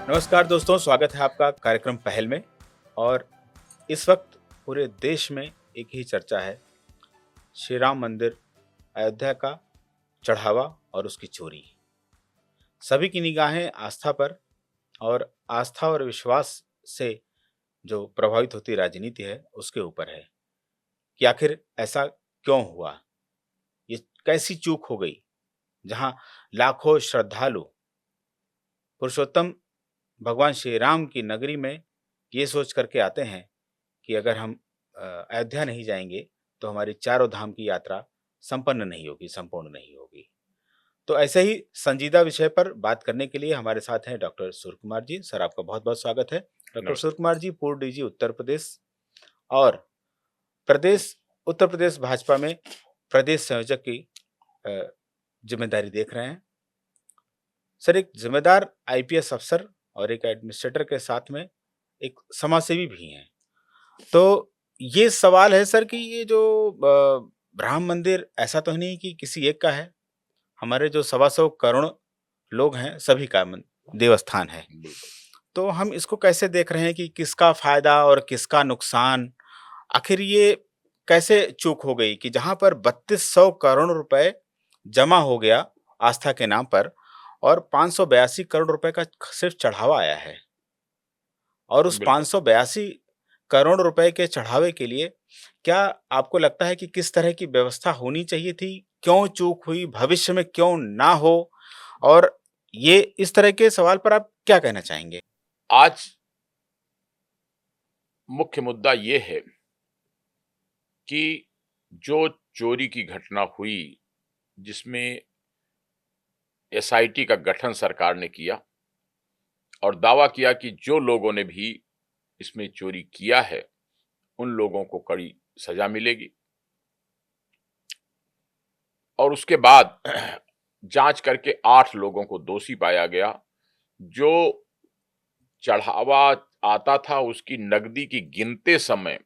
नमस्कार दोस्तों, स्वागत है आपका कार्यक्रम पहल में। और इस वक्त पूरे देश में एक ही चर्चा है, श्री राम मंदिर अयोध्या का चढ़ावा और उसकी चोरी। सभी की निगाहें आस्था पर और आस्था और विश्वास से जो प्रभावित होती राजनीति है उसके ऊपर है कि आखिर ऐसा क्यों हुआ, ये कैसी चूक हो गई जहां लाखों श्रद्धालु पुरुषोत्तम भगवान श्री राम की नगरी में ये सोच करके आते हैं कि अगर हम अयोध्या नहीं जाएंगे तो हमारी चारों धाम की यात्रा संपन्न नहीं होगी, संपूर्ण नहीं होगी। तो ऐसे ही संजीदा विषय पर बात करने के लिए हमारे साथ हैं डॉक्टर सूर्य कुमार जी। सर, आपका बहुत बहुत स्वागत है। डॉक्टर सूर्य नमस्ते। कुमार जी पूर्व डीजी उत्तर प्रदेश और प्रदेश उत्तर प्रदेश भाजपा में प्रदेश संयोजक की अ, जिम्मेदारी देख रहे हैं। सर, एक जिम्मेदार आईपीएस अफसर और एक एडमिनिस्ट्रेटर के साथ में एक समाजसेवी भी हैं। तो ये सवाल है सर कि ये जो राम मंदिर ऐसा तो नहीं कि किसी एक का है, हमारे जो 125 करोड़ लोग हैं सभी का देवस्थान है। बिल्कुल। तो हम इसको कैसे देख रहे हैं कि किसका फायदा और किसका नुकसान? आखिर ये कैसे चूक हो गई कि जहां पर 3200 करोड़ रुपए जमा हो गया आस्था के नाम पर और 582 करोड़ रुपए का सिर्फ चढ़ावा आया है, और उस बिल्कुल। 582 करोड़ रुपए के चढ़ावे के लिए क्या आपको लगता है कि किस तरह की व्यवस्था होनी चाहिए थी? क्यों चूक हुई? भविष्य में क्यों ना हो? और ये इस तरह के सवाल पर आप क्या कहना चाहेंगे? आज मुख्य मुद्दा ये है कि जो चोरी की घटना हुई, जिसमें एसआईटी का गठन सरकार ने किया और दावा किया कि जो लोगों ने भी इसमें चोरी किया है, उन लोगों को कड़ी सजा मिलेगी। और उसके बाद जांच करके 8 लोगों को दोषी पाया गया। जो चढ़ावा आता था उसकी नकदी की गिनते समय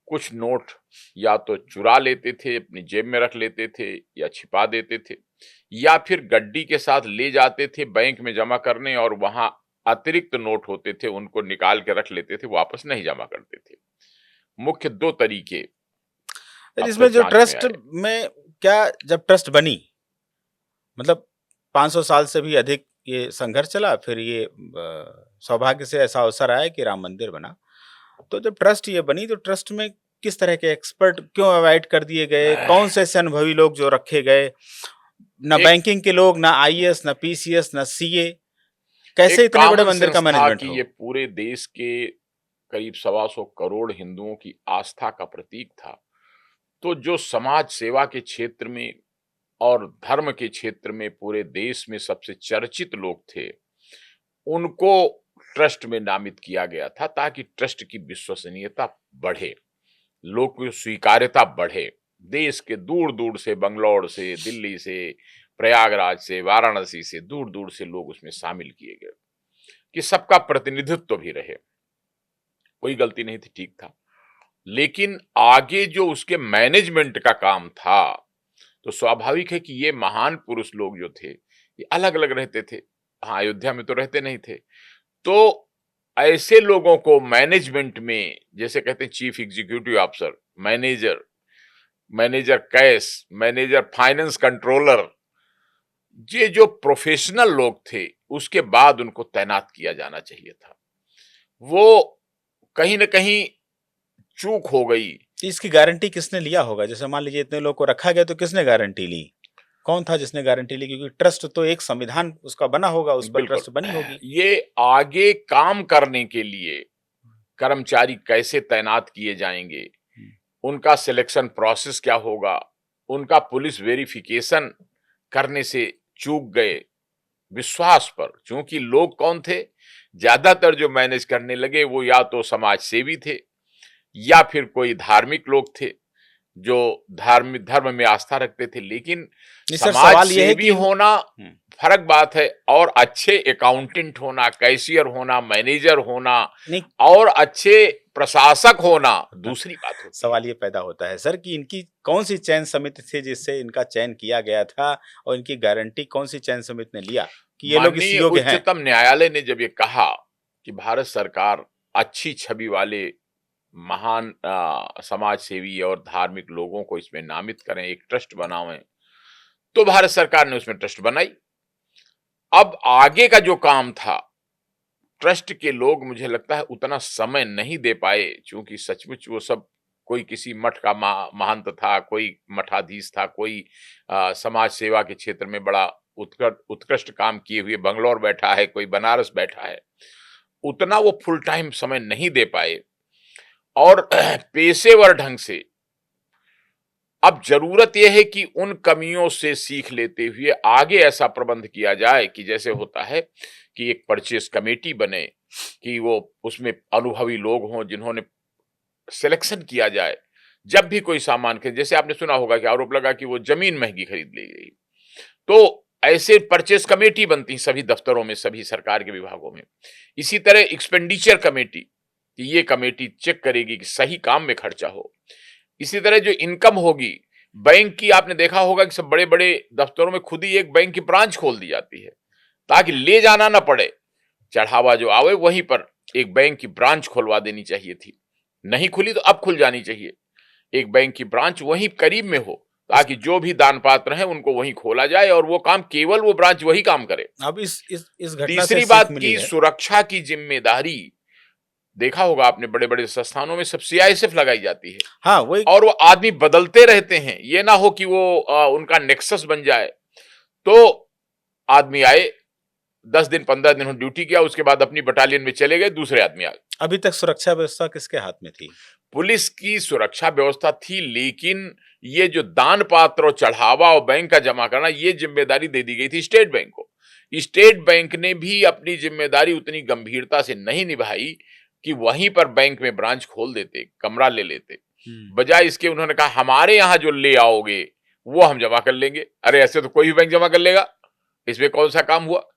कुछ नोट या तो चुरा लेते थे, अपनी जेब में रख लेते थे या छिपा देते थे, या फिर गड्डी के साथ ले जाते थे बैंक में जमा करने और वहां अतिरिक्त नोट होते थे उनको निकाल के रख लेते थे, वापस नहीं जमा करते थे। मुख्य 2 तरीके फिर अब इसमें तक जो जांच में ट्रस्ट आए। में क्या, जब ट्रस्ट बनी, मतलब 500 साल से भी अधिक ये संघर्ष चला, फिर ये सौभाग्य से ऐसा अवसर आया कि राम मंदिर बना। तो जब ट्रस्ट ये बनी तो ट्रस्ट में किस तरह के एक्सपर्ट क्यों अवॉइड कर दिए गए? कौन से ऐसे अनुभवी लोग जो रखे गए? ना एक बैंकिंग के लोग, ना आईएएस, ना पीसीएस, ना सीए। कैसे एक इतने बड़े कॉमन मंदिर का सेंस था मैनेजमेंट कि हो? ये पूरे देश के करीब 125 करोड़ हिंदुओं की आस्था का प्रतीक था। तो जो समाज सेवा के क्षेत्र में और धर्म के क्षेत्र में पूरे देश में सबसे चर्चित लोग थे, उनको ट्रस्ट में नामित किया गया था ताकि ट्रस्ट की विश्वसनीयता बढ़े, लोग की स्वीकार्यता बढ़े। देश के दूर-दूर से, बंगलौर से, दिल्ली से, प्रयागराज से, वाराणसी से, दूर-दूर से लोग उसमें शामिल किए गए कि सबका प्रतिनिधित्व भी रहे। कोई गलती नहीं थी, ठीक था। लेकिन आगे जो उसके मैनेजमेंट का काम था, तो स्वाभाविक है कि ये महान पुरुष लोग जो थे, ये अलग-अलग रहते थे। हाँ, अयोध्या में तो रहते नहीं थे। तो ऐसे लोगों को मैनेजमेंट में, जैसे कहते हैं chief executive officer, manager, manager cash, manager finance controller, ये जो प्रोफेशनल लोग थे, उसके बाद उनको तैनात किया जाना चाहिए था। वो कहीं न कहीं चूक हो गई। इसकी गारंटी किसने लिया होगा? जैसे मान लीजिए इतने लोग को रखा गया तो किसने गारंटी ली? कौन था जिसने गारंटी ली? क्योंकि ट्रस्ट तो एक संविधान उसका बना होगा, उस पर बिल्कुल। ट्रस्ट बनी होगी। ये आगे काम करने के लिए कर्मचारी कैसे तैनात किए जाएंगे, उनका सिलेक्शन प्रोसेस क्या होगा, उनका पुलिस वेरिफिकेशन करने से चूक गए विश्वास पर। क्योंकि लोग कौन थे, ज्यादातर जो मैनेज करने लगे वो या तो समाज सेवी थे या फिर कोई धार्मिक लोग थे जो धार्मिक धर्म में आस्था रखते थे। लेकिन नहीं सर, समाज सवाल ये है सेवी कि होना फर्क बात है। और अच्छे अकाउंटेंट होना, कैशियर होना, मैनेजर होना नहीं, और अच्छे प्रशासक होना दूसरी बात होती है। सवाल ये पैदा होता है सर कि इनकी कौन सी चयन समिति थी जिससे इनका चयन किया गया था, और इनकी गारंटी कौन सी चयन समिति ने लिया कि ये लोग इस माननीय योग्य हैं? उच्चतम न्यायालय ने जब ये कहा कि भारत सरकार अच्छी छवि वाले महान समाज सेवी और धार्मिक लोगों को इसमें नामित करें, एक ट्रस्ट बनावें, तो भारत सरकार ने उसमें ट्रस्ट बनाई। अब आगे का जो काम था, ट्रस्ट के लोग मुझे लगता है उतना समय नहीं दे पाए, क्योंकि सचमुच वो सब कोई किसी मठ का महंत था, कोई मठाधीश था, कोई समाज सेवा के क्षेत्र में बड़ा उत्कृष्ट काम किए हुए बंगलौर बैठा है, कोई बनारस बैठा है, उतना वो फुल टाइम समय नहीं दे पाए। और पेशेवर ढंग से अब जरूरत यह है कि उन कमियों से सीख लेते हुए आगे ऐसा प्रबंध किया जाए कि जैसे होता है कि एक परचेस कमेटी बने, कि वो उसमें अनुभवी लोग हों जिन्होंने सिलेक्शन किया जाए। जब भी कोई सामान खरीद, जैसे आपने सुना होगा कि आरोप लगा कि वो जमीन महंगी खरीद ली गई, तो ऐसे परचेस कमेटी बनती सभी दफ्तरों में, सभी सरकार के विभागों में। इसी तरह एक्सपेंडिचर कमेटी, कि ये कमेटी चेक करेगी कि सही काम में खर्चा हो। इसी तरह जो इनकम होगी बैंक की, आपने देखा होगा कि सब बड़े बड़े दफ्तरों में खुद ही एक बैंक की ब्रांच खोल दी जाती है ताकि ले जाना ना पड़े, चढ़ावा जो आवे वहीं पर एक बैंक की ब्रांच खुलवा देनी चाहिए थी। नहीं खुली तो अब खुल जानी चाहिए, एक बैंक की ब्रांच वहीं करीब में हो ताकि जो भी दान पात्र हैं उनको वहीं खोला जाए और वो काम केवल वो ब्रांच वही काम करे। अब इस घटना से तीसरी सीख बात मिली की है। सुरक्षा की जिम्मेदारी, देखा होगा आपने बड़े बड़े संस्थानों में सब सीआईएसएफ लगाई जाती है, हाँ, वही। और वो आदमी बदलते रहते हैं, ये ना हो कि वो उनका नेक्सस बन जाए। तो आदमी आए, 10 दिन 15 दिन ड्यूटी किया, उसके बाद अपनी बटालियन में चले गए, दूसरे आदमी आ गए। अभी तक सुरक्षा व्यवस्था किसके हाथ में थी? पुलिस की सुरक्षा व्यवस्था थी, लेकिन ये जो दान पात्र और चढ़ावा और बैंक का जमा करना, ये जिम्मेदारी दे दी गई थी स्टेट बैंक को। स्टेट बैंक ने भी अपनी जिम्मेदारी उतनी गंभीरता से नहीं निभाई कि वहीं पर बैंक में ब्रांच खोल देते, कमरा ले लेते। बजाय इसके उन्होंने कहा हमारे यहां जो ले आओगे वो हम जमा कर लेंगे। अरे ऐसे तो कोई भी बैंक जमा कर लेगा, इसमें कौन सा काम हुआ?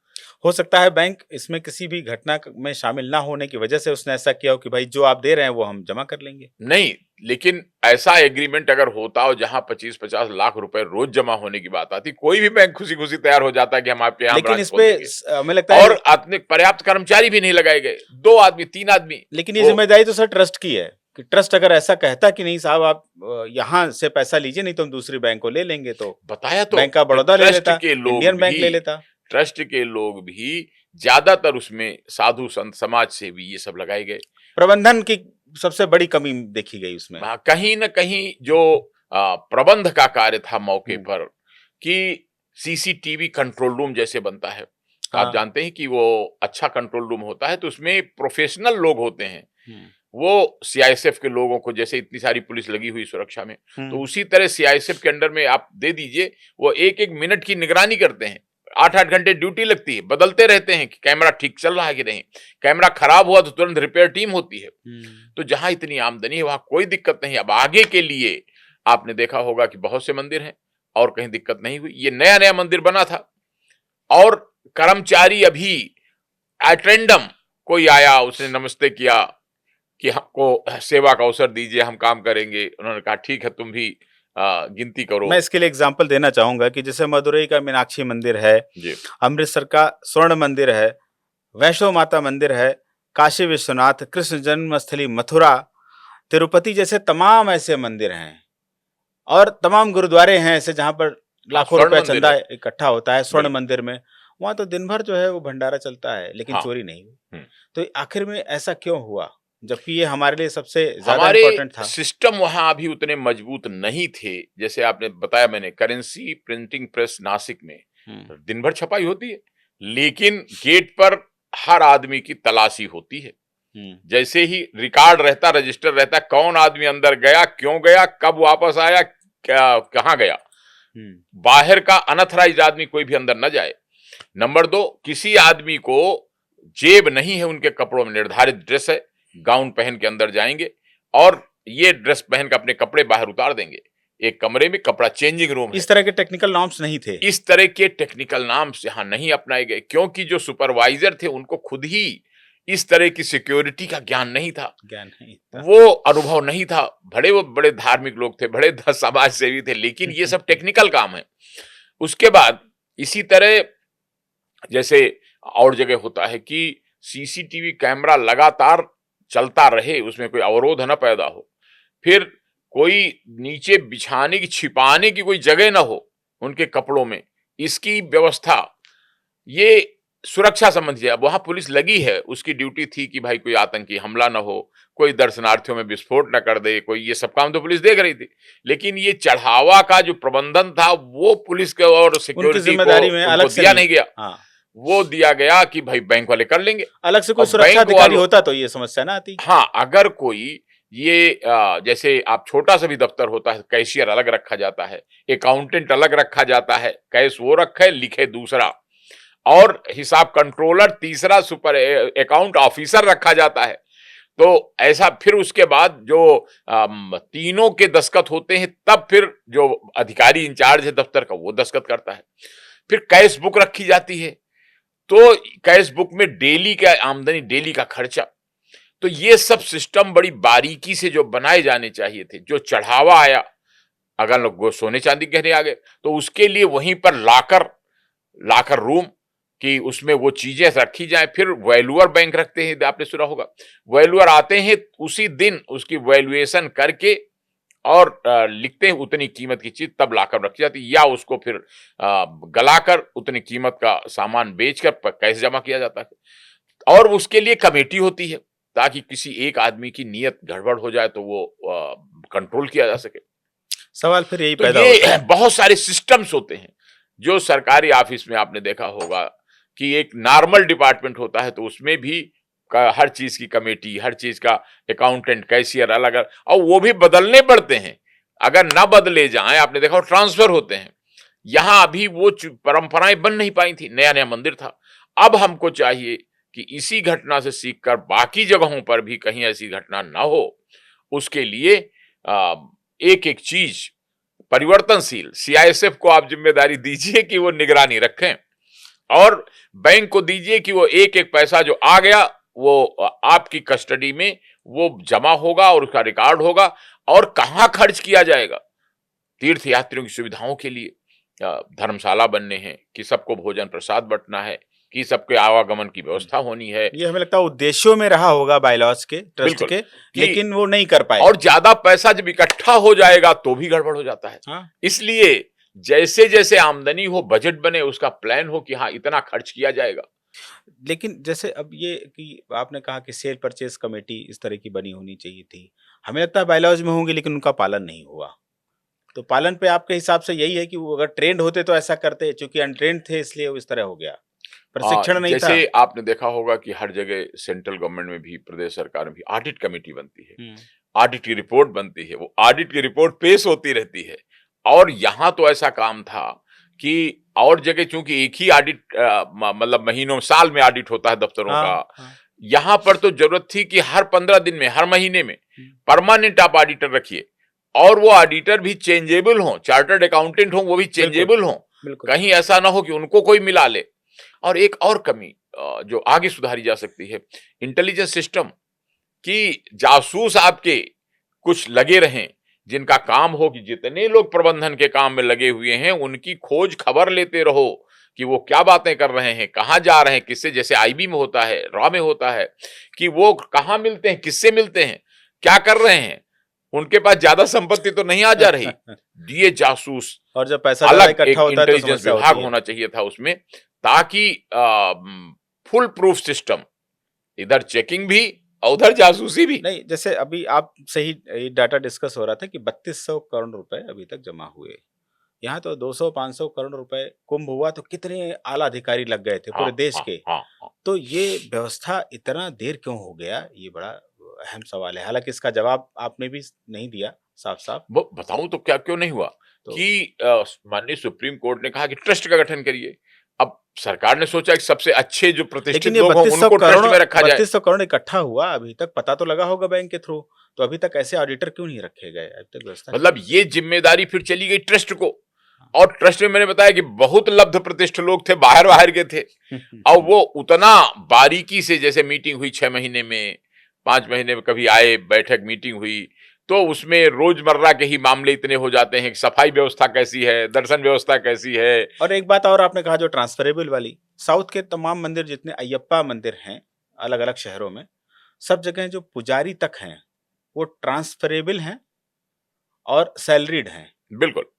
हो सकता है बैंक इसमें किसी भी घटना में शामिल ना होने की वजह से उसने ऐसा किया हो कि भाई जो आप दे रहे हैं वो हम जमा कर लेंगे। नहीं, लेकिन ऐसा एग्रीमेंट अगर होता हो जहां 25-50 लाख रुपए रोज जमा होने की बात आती, कोई भी बैंक खुशी खुशी तैयार हो जाता है कि हम आपके यहाँ लेकिन ब्रांच इस खोल पे देंगे। हमें लगता है और आदमी पर्याप्त कर्मचारी भी नहीं लगाए गए, 2 आदमी 3 आदमी। लेकिन ये जिम्मेदारी तो सर ट्रस्ट की है कि ट्रस्ट अगर ऐसा कहता कि नहीं साहब आप यहाँ से पैसा लीजिए, नहीं तो हम दूसरी बैंक को ले लेंगे, तो बताया तो बैंक का बड़ौदा ले ट्रस्ट लेता, के लोग इंडियन बैंक भी, ले लेता। ट्रस्ट के लोग भी ज्यादातर उसमें साधु संत समाज सेवी ये सब लगाए गए। प्रबंधन की सबसे बड़ी कमी देखी गई उसमें। कहीं न कहीं जो प्रबंध का कार्य था मौके पर, कि सीसीटीवी कंट्रोल रूम जैसे बनता है, आप जानते हैं कि वो अच्छा कंट्रोल रूम होता है तो उसमें प्रोफेशनल लोग होते हैं। वो सीआईएसएफ के लोगों को, जैसे इतनी सारी पुलिस लगी हुई सुरक्षा में, तो उसी तरह सीआईएसएफ के अंडर में आप दे दीजिए, वो 1-1 मिनट की निगरानी करते हैं। 8-8 घंटे ड्यूटी लगती है, बदलते रहते हैं कि कैमरा ठीक चल रहा है कि नहीं, कैमरा खराब हुआ तो तुरंत रिपेयर टीम होती है। तो जहां इतनी आमदनी है वहां कोई दिक्कत नहीं। अब आगे के लिए आपने देखा होगा कि बहुत से मंदिर हैं और कहीं दिक्कत नहीं हुई। ये नया नया मंदिर बना था और कर्मचारी अभी एट रैंडम कोई आया, उसने नमस्ते किया कि हमको सेवा का अवसर दीजिए, हम काम करेंगे। उन्होंने कहा ठीक है, तुम भी गिनती करो। मैं इसके लिए एग्जांपल देना चाहूंगा कि जैसे मदुरई का मीनाक्षी मंदिर है, अमृतसर का स्वर्ण मंदिर है, वैष्णो माता मंदिर है, काशी विश्वनाथ, कृष्ण जन्मस्थली मथुरा, तिरुपति जैसे तमाम ऐसे मंदिर हैं और तमाम गुरुद्वारे हैं ऐसे जहां पर लाखों रुपया चंदा इकट्ठा होता है। स्वर्ण मंदिर में वहां तो दिन भर जो है वो भंडारा चलता है, लेकिन चोरी नहीं हुई। तो आखिर में ऐसा क्यों हुआ, जबकि ये हमारे लिए सबसे ज्यादा इम्पोर्टेंट था? सिस्टम वहां अभी उतने मजबूत नहीं थे। जैसे आपने बताया, मैंने करेंसी प्रिंटिंग प्रेस नासिक में दिन भर छपाई होती है, लेकिन गेट पर हर आदमी की तलाशी होती है। जैसे ही रिकॉर्ड रहता, रजिस्टर रहता, कौन आदमी अंदर गया, क्यों गया, कब वापस आया, कहां गया। बाहर का अनऑथराइज्ड आदमी कोई भी अंदर न जाए। नंबर 2, किसी आदमी को जेब नहीं है उनके कपड़ों में, निर्धारित ड्रेस है, गाउन पहन के अंदर जाएंगे और ये ड्रेस पहन के अपने कपड़े बाहर उतार देंगे। एक कमरे में कपड़ा चेंजिंग रूम है। इस तरह के टेक्निकल नॉर्म्स नहीं थे। इस तरह के टेक्निकल नॉर्म्स यहाँ नहीं अपनाए गए, क्योंकि जो सुपरवाइजर थे उनको खुद ही इस तरह की सिक्योरिटी का ज्ञान नहीं था, ज्ञान नहीं था। वो अनुभव नहीं था। वो बड़े धार्मिक लोग थे, बड़े समाज सेवी थे, लेकिन ये सब टेक्निकल काम है। उसके बाद इसी तरह जैसे और जगह होता है कि सीसीटीवी कैमरा लगातार चलता रहे, उसमें कोई अवरोध न पैदा हो, फिर कोई नीचे बिछाने की छिपाने की कोई जगह ना हो उनके कपड़ों में, इसकी व्यवस्था, ये सुरक्षा संबंधी है। अब वहां पुलिस लगी है, उसकी ड्यूटी थी कि भाई कोई आतंकी हमला ना हो, कोई दर्शनार्थियों में विस्फोट न कर दे, कोई ये सब काम तो पुलिस देख रही थी। लेकिन ये चढ़ावा का जो प्रबंधन था वो पुलिस के और उनकी सिक्योरिटी को जिम्मेदारी में अलग उनको से दिया नहीं गया। हाँ, वो दिया गया कि भाई बैंक वाले कर लेंगे। अलग से कोई और सुरक्षा बैंक अधिकारी वालों, होता तो ये समस्या ना आती। हाँ, अगर कोई ये जैसे आप छोटा सा भी दफ्तर होता है, कैशियर अलग रखा जाता है, अकाउंटेंट अलग रखा जाता है, कैश वो रखे लिखे दूसरा, और हिसाब कंट्रोलर तीसरा, सुपर अकाउंट ऑफिसर रखा जाता है। तो ऐसा फिर उसके बाद जो तीनों के दस्तखत होते हैं, तब फिर जो अधिकारी इंचार्ज है दफ्तर का वो दस्तखत करता है। फिर कैश बुक रखी जाती है, तो कैश बुक में डेली का आमदनी, डेली का खर्चा, तो ये सब सिस्टम बड़ी बारीकी से जो बनाए जाने चाहिए थे। जो चढ़ावा आया, अगर लोग सोने चांदी गहने आ गए, तो उसके लिए वहीं पर लाकर लाकर रूम कि उसमें वो चीजें रखी जाए। फिर वैल्यूअर बैंक रखते हैं, आपने सुना होगा, वैल्यूअर आते हैं उसी दिन उसकी वैल्यूएशन करके और लिखते हैं उतनी कीमत की चीज, तब लाकर रखी जाती है, या उसको फिर गलाकर उतनी कीमत का सामान बेचकर कैश जमा किया जाता है। और उसके लिए कमेटी होती है, ताकि किसी एक आदमी की नीयत गड़बड़ हो जाए तो वो कंट्रोल किया जा सके। सवाल फिर यही तो पैदा होता ये है। बहुत सारे सिस्टम्स होते हैं जो सरकारी ऑफिस में आपने देखा होगा कि एक नॉर्मल डिपार्टमेंट होता है, तो उसमें भी हर चीज की कमेटी, हर चीज का अकाउंटेंट, कैशियर अलग अलग, और वो भी बदलने पड़ते हैं। अगर ना बदले जाएं, आपने देखा ट्रांसफर होते हैं। यहां अभी वो परंपराएं बन नहीं पाई थी, नया नया मंदिर था। अब हमको चाहिए कि इसी घटना से सीखकर बाकी जगहों पर भी कहीं ऐसी घटना ना हो, उसके लिए एक एक चीज परिवर्तनशील, सीआईएसएफ को आप जिम्मेदारी दीजिए कि वो निगरानी रखें, और बैंक को दीजिए कि वो एक एक पैसा जो आ गया वो आपकी कस्टडी में वो जमा होगा और उसका रिकॉर्ड होगा, और कहां खर्च किया जाएगा। तीर्थ यात्रियों की सुविधाओं के लिए धर्मशाला बनने हैं, कि सबको भोजन प्रसाद बंटना है, कि सबके आवागमन की व्यवस्था होनी है। ये हमें लगता है उद्देश्यों में रहा होगा बायलॉज के, ट्रस्ट के, लेकिन वो नहीं कर पाए। और ज्यादा पैसा जब इकट्ठा हो जाएगा तो भी गड़बड़ हो जाता है। हाँ? इसलिए जैसे जैसे आमदनी हो, बजट बने, उसका प्लान हो कि हाँ इतना खर्च किया जाएगा। लेकिन जैसे अब ये कि आपने कहा कि सेल परचेज कमेटी इस तरह की बनी होनी चाहिए थी, हमें लगता है बायलॉज में होंगी, लेकिन उनका पालन नहीं हुआ। तो पालन पे आपके हिसाब से यही है कि वो अगर ट्रेंड होते तो ऐसा करते, चूंकि अनट्रेंड थे इसलिए वो इस तरह हो गया, प्रशिक्षण नहीं था। जैसे आपने देखा होगा कि हर जगह सेंट्रल गवर्नमेंट में भी, प्रदेश सरकार में भी ऑडिट कमेटी बनती है, ऑडिट की रिपोर्ट बनती है, वो ऑडिट की रिपोर्ट पेश होती रहती है। और यहाँ तो ऐसा काम था कि और जगह चूंकि एक ही ऑडिट मतलब महीनों साल में ऑडिट होता है दफ्तरों का, यहाँ पर तो जरूरत थी कि हर 15 दिन में, हर महीने में परमानेंट आप ऑडिटर रखिए, और वो ऑडिटर भी चेंजेबल हो, चार्टर्ड अकाउंटेंट हो वो भी चेंजेबल हो, कहीं ऐसा ना हो कि उनको कोई मिला ले। और एक और कमी जो आगे सुधारी जा सकती है, इंटेलिजेंस सिस्टम, कि जासूस आपके कुछ लगे रहें, जिनका काम हो कि जितने लोग प्रबंधन के काम में लगे हुए हैं उनकी खोज खबर लेते रहो कि वो क्या बातें कर रहे हैं, कहाँ जा रहे हैं, किससे, जैसे आईबी में होता है, रॉ में होता है, कि वो कहाँ मिलते हैं, किससे मिलते हैं, क्या कर रहे हैं, उनके पास ज्यादा संपत्ति तो नहीं आ जा रही। ये जासूस और जब पैसा अलग एक इंटेलिजेंस विभाग होना चाहिए था उसमें, ताकि फुल प्रूफ सिस्टम, इधर चेकिंग भी और उधर जासूसी भी नहीं। जैसे अभी आप सही डाटा डिस्कस हो रहा था कि 3200 करोड़ रुपए अभी तक जमा हुए, यहाँ तो 200-500 करोड़ रुपए कुंभ हुआ तो कितने आला अधिकारी लग गए थे पूरे देश के। तो ये व्यवस्था इतना देर क्यों हो गया, ये बड़ा अहम सवाल है। हालांकि इसका जवाब आपने भी नहीं दिया साफ साफ। बताऊं तो क्या क्यों नहीं हुआ, कि माननीय सुप्रीम कोर्ट ने कहा कि ट्रस्ट का गठन करिए। अब सरकार ने सोचा कि सबसे अच्छे जो लेकिन प्रतिष्ठित ये लोग हों 3200 उनको ट्रस्ट करोड़ में रखा जाए। 3200 करोड़ इकट्ठा हुआ, अभी तक पता तो लगा होगा बैंक के थ्रू, तो अभी तक ऐसे ऑडिटर क्यों नहीं रखे गए? अभी तक व्यवस्था क्यों मतलब नहीं ये जिम्मेदारी फिर चली गई ट्रस्ट को, हाँ। और ट्रस्ट में मैंने बताया कि बहुत लब्ध प्रतिष्ठ लोग थे, बाहर बाहर के थे, और वो उतना बारीकी से, जैसे मीटिंग हुई 6 महीने में, 5 महीने में कभी आए, बैठक मीटिंग हुई, तो उसमें रोजमर्रा के ही मामले इतने हो जाते हैं कि सफाई व्यवस्था कैसी है, दर्शन व्यवस्था कैसी है। और एक बात और आपने कहा जो ट्रांसफरेबल वाली, साउथ के तमाम मंदिर जितने अयप्पा मंदिर हैं अलग अलग शहरों में, सब जगह जो पुजारी तक हैं वो ट्रांसफरेबल हैं और सैलरीड हैं। बिल्कुल।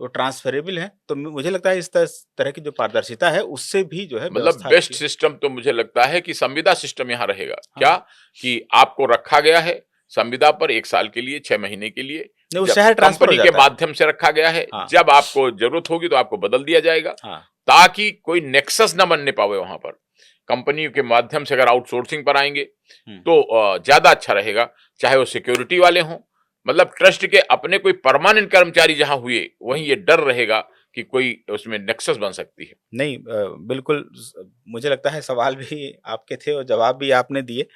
वो ट्रांसफरेबल हैं, तो मुझे लगता है इस तरह की जो पारदर्शिता है उससे भी जो है मतलब व्यवस्था बेस्ट अच्छी है। सिस्टम तो मुझे लगता है कि संविदा सिस्टम यहाँ रहेगा। क्या हाँ। कि आपको रखा गया है संविदा पर 1 साल के लिए, 6 महीने के लिए, नहीं, वो जब शहर ट्रांसफर हो कंपनी के जाता है। माध्यम से रखा गया है, हाँ। जब आपको जरूरत होगी तो आपको बदल दिया जाएगा, हाँ। ताकि कोई नेक्सस न बनने पावे वहां पर। कंपनी के माध्यम से अगर आउटसोर्सिंग पर आएंगे तो ज्यादा अच्छा रहेगा, चाहे वो सिक्योरिटी वाले हों। मतलब ट्रस्ट के अपने कोई परमानेंट कर्मचारी जहां हुए, वहीं ये डर रहेगा कि कोई उसमें नेक्सस बन सकती है। नहीं, बिल्कुल मुझे लगता है सवाल भी आपके थे और जवाब भी आपने दिए।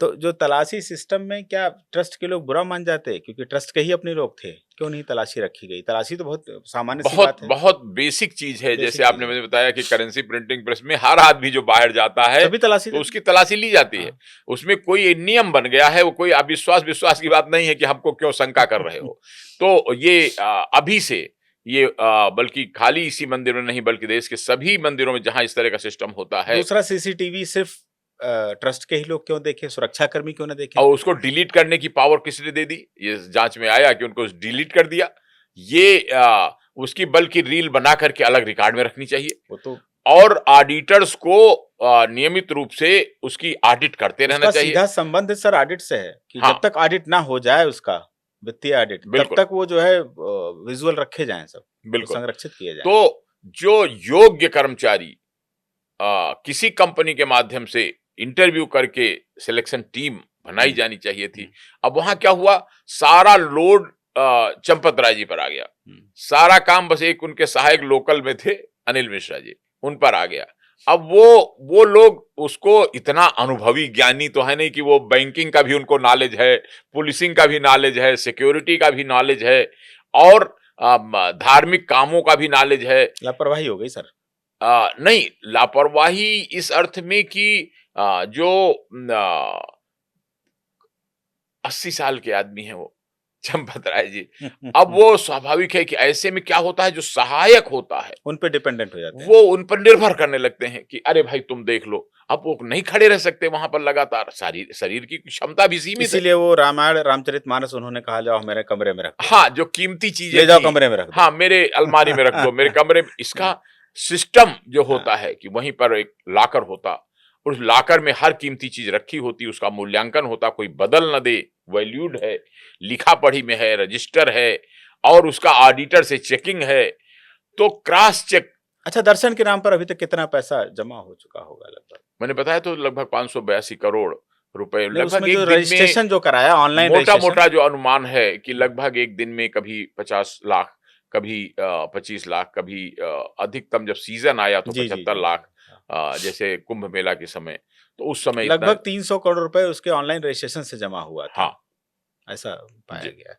तो जो तलाशी सिस्टम में क्या ट्रस्ट के लोग बुरा मान जाते? क्योंकि ट्रस्ट के ही अपने लोग थे, क्यों नहीं तलाशी रखी गई? तलाशी तो बहुत सामान्य सी बहुत बात है, बहुत बेसिक चीज है। बेसिक जैसे चीज़ आपने है। मुझे बताया कि करेंसी प्रिंटिंग प्रेस में हर आदमी जो बाहर जाता है सभी तलाशी तो देते हैं। उसकी तलाशी ली जाती है। हाँ। उसमें कोई एक नियम बन गया है, वो कोई अविश्वास विश्वास की बात नहीं है कि हमको क्यों शंका कर रहे हो। तो ये अभी से ये बल्कि खाली इसी मंदिर में नहीं, बल्कि देश के सभी मंदिरों में जहां इस तरह का सिस्टम होता है, दूसरा सीसीटीवी सिर्फ ट्रस्ट के ही लोग क्यों देखें? सुरक्षाकर्मी क्यों ना देखें? और उसको डिलीट करने की पावर किसने दे दी? ये जांच में आया कि उनको डिलीट कर दिया। ये उसकी बल्कि रील बना करके अलग रिकॉर्ड में रखनी चाहिए, वो तो और ऑडिटर्स को नियमित रूप से उसकी ऑडिट करते रहना उसका चाहिए। सीधा संबंध सर ऑडिट से है कि हाँ, जब तक ऑडिट ना हो जाए उसका, वित्तीय ऑडिट, तब बिल्कुल, तक वो जो है विजुअल रखे जाएँ सब, वो बिल्कुल। संरक्षित किए जाएँ। तो जो योग्य कर्मचारी किसी कंपनी के माध्यम से इंटरव्यू करके सिलेक्शन टीम बनाई हुँ, जानी चाहिए थी। हुँ, अब वहां क्या हुआ, सारा लोड चंपत राय जी पर आ गया। हुँ। सारा काम बस एक उनके सहायक लोकल में थे, अनिल मिश्रा जी, उन पर आ गया। अब वो लोग उसको इतना अनुभवी ज्ञानी तो है नहीं कि वो बैंकिंग का भी उनको नॉलेज है, पुलिसिंग का भी नॉलेज है, सिक्योरिटी का भी नॉलेज है, और धार्मिक कामों का भी नॉलेज है। लापरवाही हो गई सर। नहीं, लापरवाही इस अर्थ में कि जो 80 साल के आदमी हैं वो, चंपत राय जी। अब वो स्वाभाविक है कि ऐसे में क्या होता है, जो सहायक होता है, उन पे डिपेंडेंट हो जाते हैं। वो उन पर निर्भर करने लगते हैं कि अरे भाई तुम देख लो। अब वो नहीं खड़े रह सकते वहां पर लगातार, शरीर की क्षमता भी सीमित है। इसीलिए वो रामायण रामचरितमानस उन्होंने कहा जाओ मेरे कमरे में रख दो। हाँ, जो कीमती चीजें ले जाओ थी, कमरे में रख दो। हाँ, मेरे अलमारी में रख दो, मेरे कमरे में। इसका सिस्टम जो हाँ। होता है कि वहीं पर एक लॉकर होता, उस लॉकर में हर कीमती चीज रखी होती, उसका मूल्यांकन होता, कोई बदल न दे, वैल्यूड है, लिखा पढ़ी में है, रजिस्टर है, और उसका ऑडिटर से चेकिंग है, तो क्रॉस चेक। अच्छा, दर्शन के नाम पर अभी तक कितना पैसा जमा हो चुका होगा लगभग? मैंने बताया तो लगभग 582 करोड़ रुपए, नहीं, लगभग उसमें जो एक दिन में। रजिस्ट्रेशन जो कराया ऑनलाइन मोटा रजिस्ट्रेशन। मोटा जो अनुमान है कि हुँ, लगभग एक दिन में कभी 50 लाख, कभी 25 लाख, कभी अधिकतम जब सीजन आया तो जी, जी, 75 जी, जी। लाख, हाँ। जैसे कुंभ मेला के समय, तो उस समय इतना। लगभग 300 करोड़ रुपए उसके ऑनलाइन रजिस्ट्रेशन से जमा हुआ था, हाँ ऐसा पाया जी। गया है।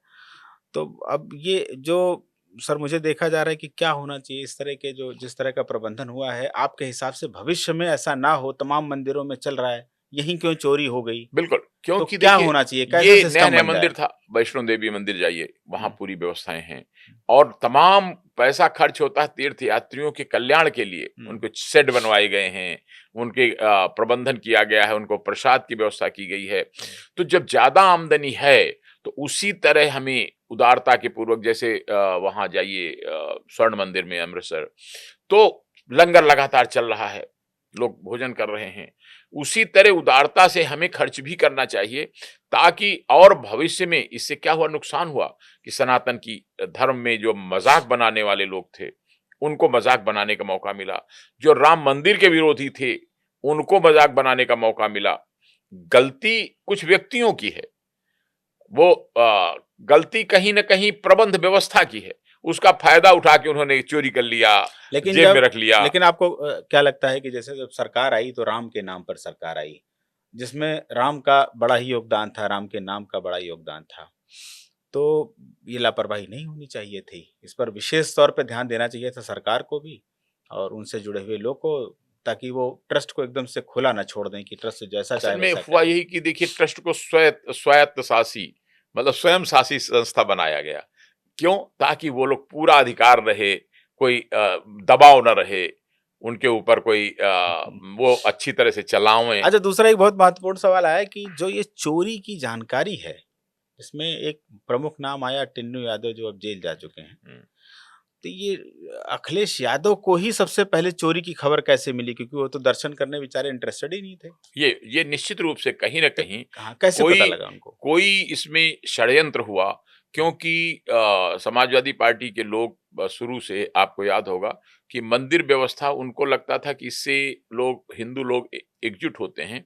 तो अब ये जो सर मुझे देखा जा रहा है कि क्या होना चाहिए इस तरह के जो जिस तरह का प्रबंधन हुआ है, आपके हिसाब से भविष्य में ऐसा ना हो, तमाम मंदिरों में चल रहा है, यहीं क्यों चोरी हो गई? बिल्कुल, तो क्योंकि क्या देखिए, होना चाहिए? कैसा ये सिस्टम नया-नया बन मंदिर जाए? था, वैष्णो देवी मंदिर जाइए, वहाँ हुँ, पूरी व्यवस्थाएँ हैं, और तमाम पैसा खर्च होता है तीर्थ यात्रियों के कल्याण के लिए। हुँ, उनको शेड बनवाए गए हैं, उनके प्रबंधन किया गया है, उनको प्रसाद की व्यवस्था की गई है। हुँ, तो जब ज़्यादा आमदनी है, तो उसी तरह हमें उदारता के पूर्वक, जैसे वहाँ जाइए स्वर्ण मंदिर में अमृतसर, तो लंगर लगातार चल रहा है, लोग भोजन कर रहे हैं। उसी तरह उदारता से हमें खर्च भी करना चाहिए, ताकि, और भविष्य में इससे क्या हुआ, नुकसान हुआ कि सनातन की धर्म में जो मजाक बनाने वाले लोग थे, उनको मजाक बनाने का मौका मिला। जो राम मंदिर के विरोधी थे, उनको मजाक बनाने का मौका मिला। गलती कुछ व्यक्तियों की है, वो गलती कहीं न कहीं प्रबंध व्यवस्था की है। उसका फायदा उठा के उन्होंने चोरी कर लिया, लेकिन जेब में रख लिया। लेकिन आपको क्या लगता है कि जैसे जब सरकार आई तो राम के नाम पर सरकार आई, जिसमें राम का बड़ा ही योगदान था, राम के नाम का बड़ा योगदान था। तो ये लापरवाही नहीं होनी चाहिए थी। इस पर विशेष तौर पे ध्यान देना चाहिए था सरकार को भी और उनसे जुड़े हुए लोग को, ताकि वो ट्रस्ट को एकदम से खुला ना छोड़ दें कि ट्रस्ट जैसा असल चाहे में वैसा हुआ करे। यही कि देखिए ट्रस्ट को स्वायत्त शासी मतलब स्वयं शासी संस्था बनाया गया। क्यों? ताकि वो लोग पूरा अधिकार रहे, कोई दबाव न रहे, उनके ऊपर कोई वो अच्छी तरह से चलावें। अच्छा, दूसरा एक बहुत महत्वपूर्ण सवाल आया कि जो ये चोरी की जानकारी है, इसमें एक प्रमुख नाम आया टिन्नू यादव जो अब जेल जा चुके हैं। हुँ। तो ये अखिलेश यादव को ही सबसे पहले चोरी की खबर कैसे मिली? क्योंकि वो तो दर्शन करने बेचारे इंटरेस्टेड ही नहीं थे। ये निश्चित रूप से कहीं न कहीं हाँ, कैसे पता कोई लगा उनको? कोई इसमें षड्यंत्र हुआ, क्योंकि समाजवादी पार्टी के लोग शुरू से आपको याद होगा कि मंदिर व्यवस्था उनको लगता था कि इससे हिंदू लोग एकजुट होते हैं,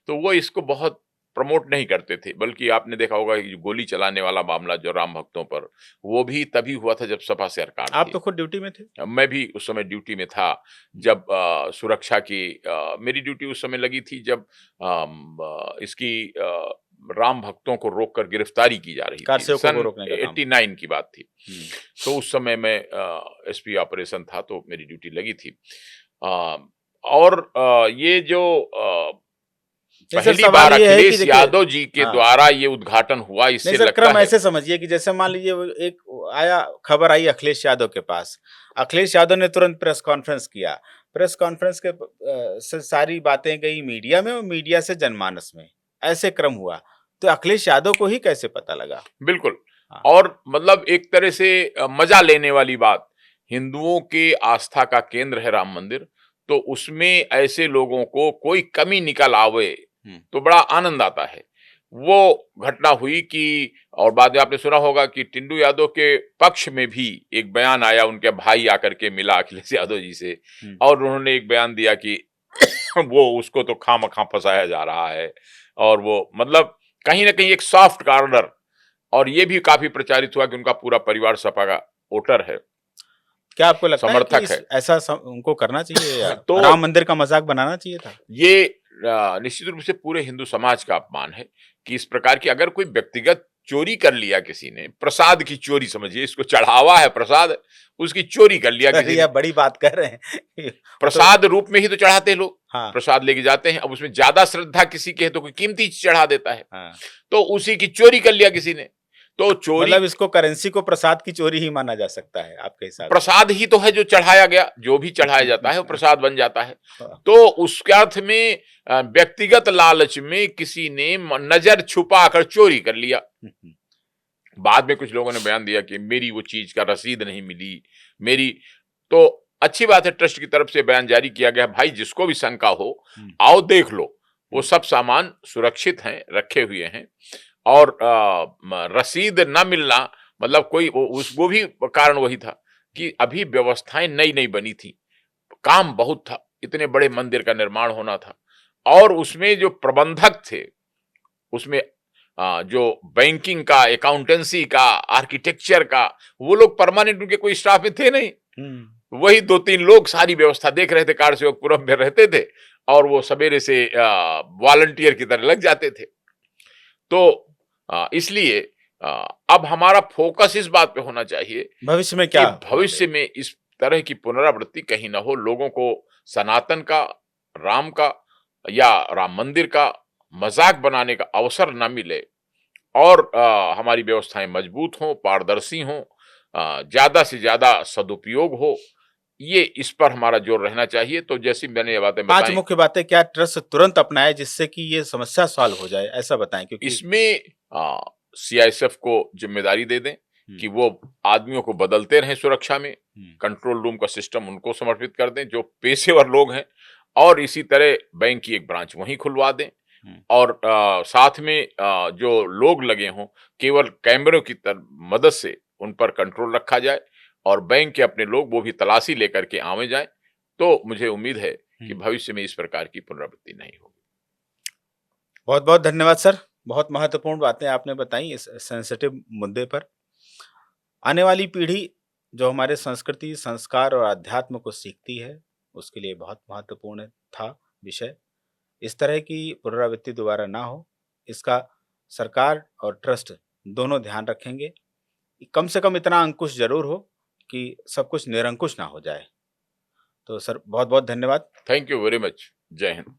तो वो इसको बहुत प्रमोट नहीं करते थे। बल्कि आपने देखा होगा कि गोली चलाने वाला मामला जो राम भक्तों पर, वो भी तभी हुआ था जब सपा सरकार आप थी। तो खुद ड्यूटी में थे। मैं भी उस समय ड्यूटी में था, जब सुरक्षा की मेरी ड्यूटी उस समय लगी थी जब इसकी राम भक्तों को रोककर गिरफ्तारी की जा रही कार थी। सेवकों को सन रोकने का काम। 89 की बात थी। हुँ। तो उस समय मैं एसपी ऑपरेशन था, तो मेरी ड्यूटी लगी थी। और ये जो नहीं सर, पहली सवाल बार ये है कि अखिलेश देखिए। यादव जी के हाँ। द्वारा ये उद्घाटन हुआ, नहीं इससे सर, लगता क्रम है। ऐसे समझिए कि जैसे मान लीजिए वो एक आया, खबर आई अखिलेश यादव के पास। अखिलेश यादव ने तुरंत प्रेस कॉन्फ्रेंस किया। प्रेस कॉन्फ्रेंस के से सारी बातें गई मीडिया में और मीडिया से जनमानस में। ऐसे क्रम हुआ। तो अखिलेश यादव को ही कैसे पता लगा? बिल्कुल। हाँ। और मतलब एक तरह से मजा लेने वाली बात, हिंदुओं के आस्था का केंद्र है राम मंदिर, तो उसमें ऐसे लोगों को कोई कमी निकल आवे हुँ। तो बड़ा आनंद आता है। वो घटना हुई कि और बाद में आपने सुना होगा कि टिंडू यादव के पक्ष में भी एक बयान आया, उनके भाई आकर के मिला अखिलेश यादव जी से हुँ। और उन्होंने एक बयान दिया कि वो उसको तो खामखा फंसाया जा रहा है और वो मतलब कहीं न कहीं एक सॉफ्ट कॉर्नर। और ये भी काफ़ी प्रचारित हुआ कि उनका पूरा परिवार सपा का वोटर है, क्या आपको लगता है कि समर्थक इस है। ऐसा उनको करना चाहिए या तो राम मंदिर का मजाक बनाना चाहिए था? ये निश्चित रूप से पूरे हिंदू समाज का अपमान है कि इस प्रकार की अगर कोई व्यक्तिगत चोरी कर लिया किसी ने, प्रसाद की चोरी समझिए इसको, चढ़ावा है प्रसाद, उसकी चोरी कर लिया अरे किसी ये ने। बड़ी बात कर रहे हैं। वो तो। प्रसाद रूप में ही तो चढ़ाते हैं लोग, हाँ। प्रसाद लेके जाते हैं। अब उसमें ज्यादा श्रद्धा किसी की है तो कोई कीमती चीज चढ़ा देता है, हाँ। तो उसी की चोरी कर लिया किसी ने। तो चोरी मतलब इसको करेंसी को प्रसाद की चोरी ही माना जा सकता है आपके हिसाब से? प्रसाद ही तो है जो चढ़ाया गया, जो भी चढ़ाया जाता है वो प्रसाद बन जाता है। हाँ। तो उसके अर्थ में व्यक्तिगत लालच में किसी ने नजर छुपा कर चोरी कर लिया। बाद में कुछ लोगों ने बयान दिया कि मेरी वो चीज का रसीद नहीं मिली, मेरी। तो अच्छी बात है, ट्रस्ट की तरफ से बयान जारी किया गया, भाई जिसको भी शंका हो आओ देख लो, वो सब सामान सुरक्षित हैं, रखे हुए हैं। और रसीद न मिलना मतलब कोई वो भी कारण वही था कि अभी व्यवस्थाएं नई नई बनी थी, काम बहुत था, इतने बड़े मंदिर का निर्माण होना था और उसमें जो प्रबंधक थे, उसमें जो बैंकिंग का, अकाउंटेंसी का, आर्किटेक्चर का, वो लोग परमानेंट उनके कोई स्टाफ में थे नहीं। वही 2-3 लोग सारी व्यवस्था देख रहे थे, कारसेवकपुरम में रहते थे और वो सवेरे से वॉलंटियर की तरह लग जाते थे। तो इसलिए अब हमारा फोकस इस बात पे होना चाहिए भविष्य में कि क्या भविष्य में इस तरह की पुनरावृत्ति कहीं ना हो, लोगों को सनातन का, राम का या राम मंदिर का मजाक बनाने का अवसर ना मिले और हमारी व्यवस्थाएं मजबूत हों, पारदर्शी हों, ज्यादा से ज्यादा सदुपयोग हो, ये इस पर हमारा जोर रहना चाहिए। तो जैसी मैंने ये बातें 5 बताई, मुख्य बातें क्या ट्रस्ट तुरंत अपनाए जिससे कि ये समस्या सॉल्व हो जाए, ऐसा बताएं क्योंकि। इसमें सीआईएसएफ को जिम्मेदारी दे दें कि वो आदमियों को बदलते रहें सुरक्षा में, कंट्रोल रूम का सिस्टम उनको समर्पित कर दें जो पेशेवर लोग हैं, और इसी तरह बैंक की एक ब्रांच वहीं खुलवा दें और साथ में जो लोग लगे हों केवल कैमरों की मदद से उन पर कंट्रोल रखा जाए और बैंक के अपने लोग वो भी तलाशी लेकर के आवे जाएं। तो मुझे उम्मीद है कि भविष्य में इस प्रकार की पुनरावृत्ति नहीं होगी। बहुत बहुत धन्यवाद सर, बहुत महत्वपूर्ण बातें आपने बताई इस सेंसिटिव मुद्दे पर। आने वाली पीढ़ी जो हमारे संस्कृति, संस्कार और अध्यात्म को सीखती है, उसके लिए बहुत महत्वपूर्ण था विषय। इस तरह की पुनरावृत्ति दोबारा ना हो, इसका सरकार और ट्रस्ट दोनों ध्यान रखेंगे। कम से कम इतना अंकुश ज़रूर हो कि सब कुछ निरंकुश ना हो जाए। तो सर बहुत-बहुत धन्यवाद। Thank you very much. जय हिंद।